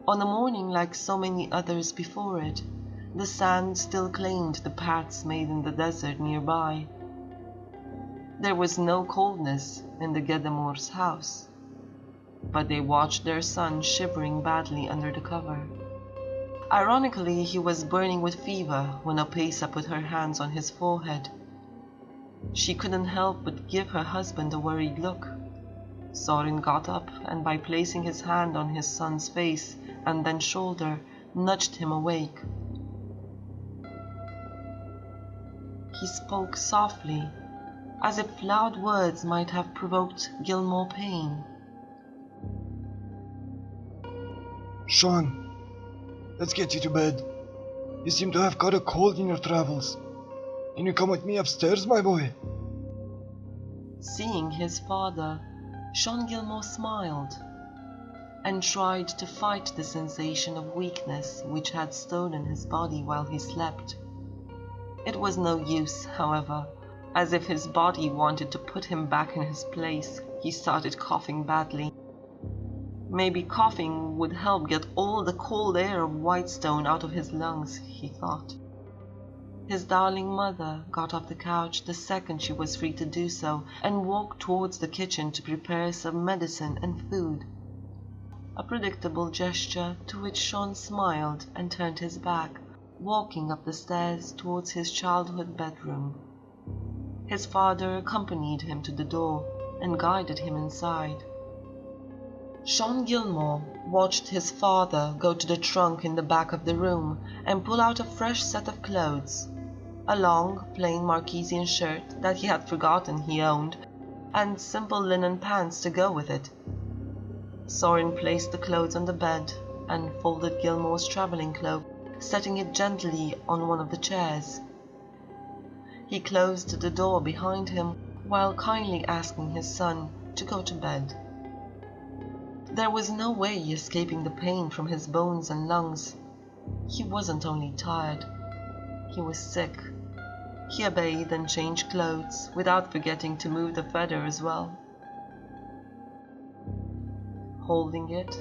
On a morning like so many others before it, the sand still claimed the paths made in the desert nearby. There was no coldness in the Gilmore's house, but they watched their son shivering badly under the cover. Ironically, he was burning with fever when Opesa put her hands on his forehead. She couldn't help but give her husband a worried look. Sorin got up and, by placing his hand on his son's face and then shoulder, nudged him awake. He spoke softly, as if loud words might have provoked Gilmore pain. Shaun, let's get you to bed. You seem to have caught a cold in your travels. Can you come with me upstairs, my boy? Seeing his father, Shaun Gilmore smiled and tried to fight the sensation of weakness which had stolen his body while he slept. It was no use, however. As if his body wanted to put him back in his place, he started coughing badly. Maybe coughing would help get all the cold air of Whitestone out of his lungs, he thought. His darling mother got off the couch the second she was free to do so and walked towards the kitchen to prepare some medicine and food. A predictable gesture to which Shaun smiled and turned his back, walking up the stairs towards his childhood bedroom. His father accompanied him to the door and guided him inside. Shaun Gilmore watched his father go to the trunk in the back of the room and pull out a fresh set of clothes, a long, plain Marquesian shirt that he had forgotten he owned, and simple linen pants to go with it. Sorin placed the clothes on the bed and folded Gilmore's traveling cloak, setting it gently on one of the chairs. He closed the door behind him while kindly asking his son to go to bed. There was no way escaping the pain from his bones and lungs. He wasn't only tired, he was sick. He bathed and changed clothes without forgetting to move the feather as well. Holding it,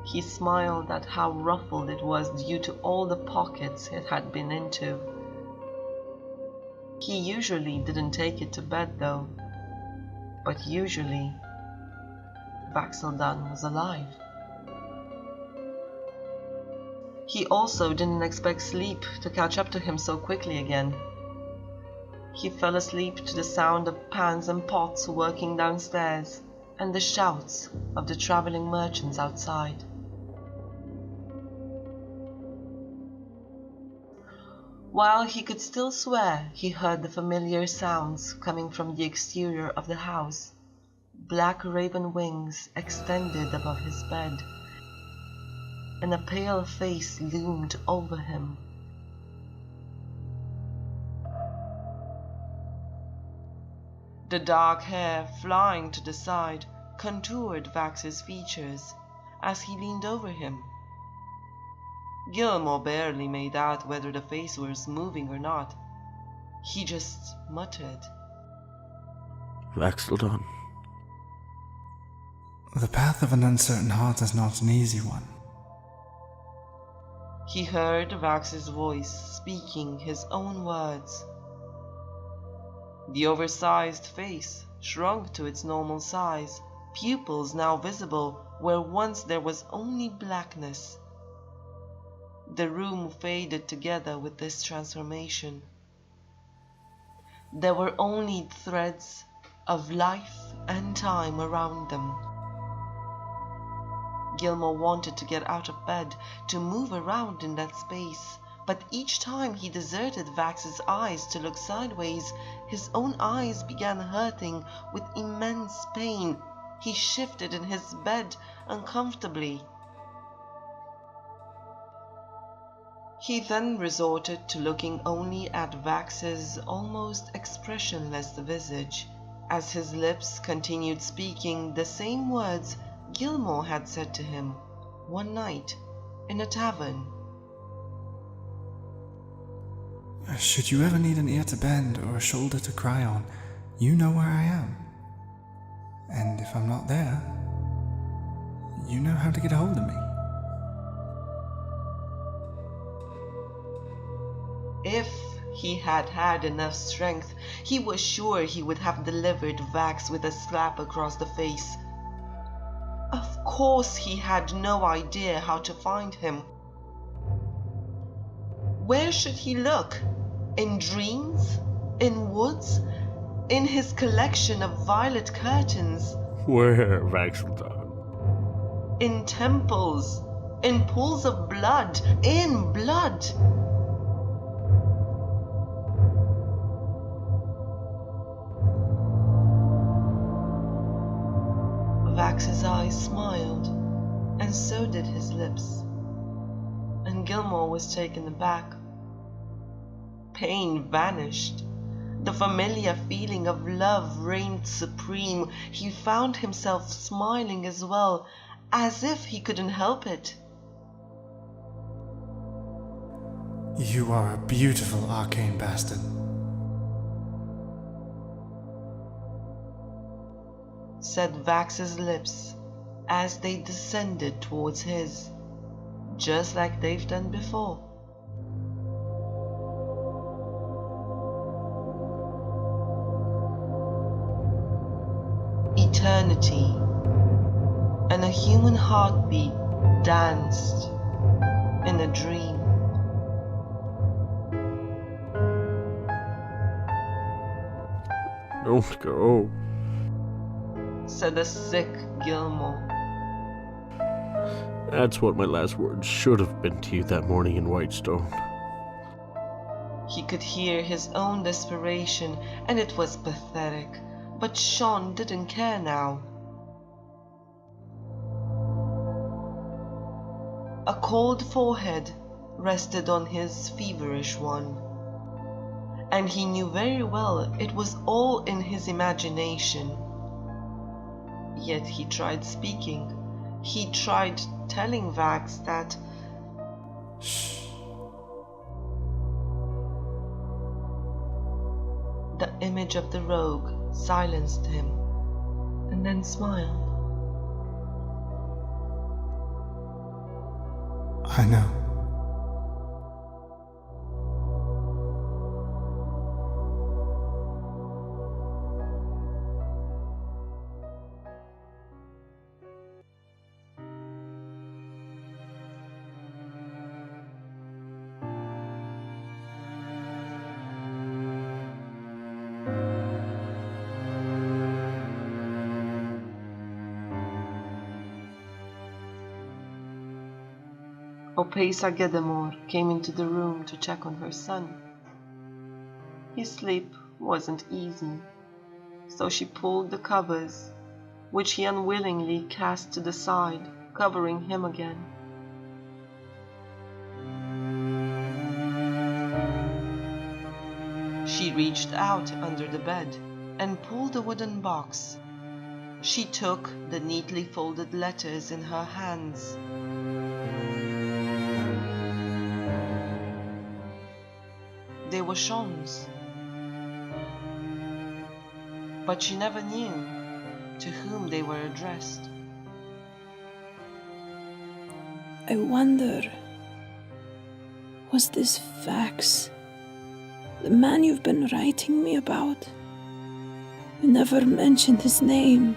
he smiled at how ruffled it was due to all the pockets it had been into. He usually didn't take it to bed though, but usually vax'ildan was alive. He also didn't expect sleep to catch up to him so quickly again. He fell asleep to the sound of pans and pots working downstairs and the shouts of the traveling merchants outside. While he could still swear, he heard the familiar sounds coming from the exterior of the house. Black raven wings extended above his bed, and a pale face loomed over him. The dark hair flying to the side contoured Vax's features as he leaned over him. Gilmore barely made out whether the face was moving or not. He just muttered, "Vax'ildan." The path of an uncertain heart is not an easy one. He heard Vax's voice speaking his own words. The oversized face shrunk to its normal size, pupils now visible where once there was only blackness. The room faded together with this transformation. There were only threads of life and time around them. Gilmore wanted to get out of bed, to move around in that space, but each time he deserted Vax's eyes to look sideways, his own eyes began hurting with immense pain. He shifted in his bed uncomfortably. He then resorted to looking only at Vax's almost expressionless visage, as his lips continued speaking the same words Gilmore had said to him one night in a tavern. Should you ever need an ear to bend or a shoulder to cry on, you know where I am. And if I'm not there, you know how to get a hold of me. If he had had enough strength, he was sure he would have delivered Vax with a slap across the face. Of course he had no idea how to find him. Where should he look? In dreams? In woods? In his collection of violet curtains? Where, vax'ildan? In temples? In pools of blood? In blood? Vax's eyes smiled, and so did his lips, and Gilmore was taken aback. Pain vanished. The familiar feeling of love reigned supreme. He found himself smiling as well, as if he couldn't help it. You are a beautiful arcane bastard. Said Vax's lips as they descended towards his, just like they've done before. Eternity and a human heartbeat danced in a dream. Don't go. Said the sick Gilmore. That's what my last words should have been to you that morning in Whitestone. He could hear his own desperation, and it was pathetic, but Shaun didn't care now. A cold forehead rested on his feverish one, and he knew very well it was all in his imagination. Yet he tried speaking. He tried telling Vax that... Shh. The image of the rogue silenced him, and then smiled. I know. Ortiz came into the room to check on her son. His sleep wasn't easy, so she pulled the covers, which he unwillingly cast to the side, covering him again. She reached out under the bed and pulled a wooden box. She took the neatly folded letters in her hands. They were Shaun's, but she never knew to whom they were addressed. I wonder, was this Vax the man you've been writing me about? You never mentioned his name.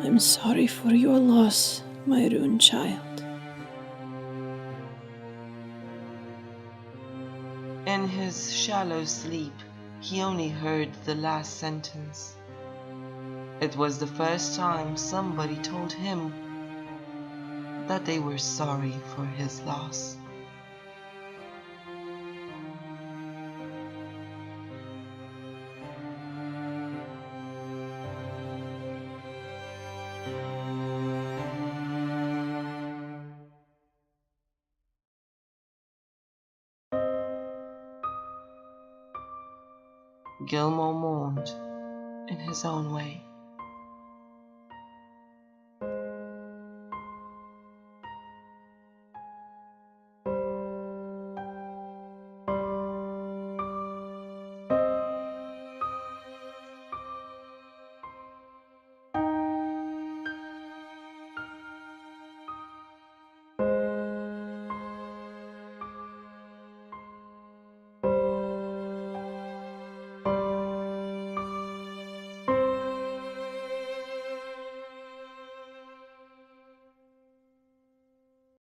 I'm sorry for your loss, my ruined child. In his shallow sleep, he only heard the last sentence. It was the first time somebody told him that they were sorry for his loss. Gilmore mourned in his own way.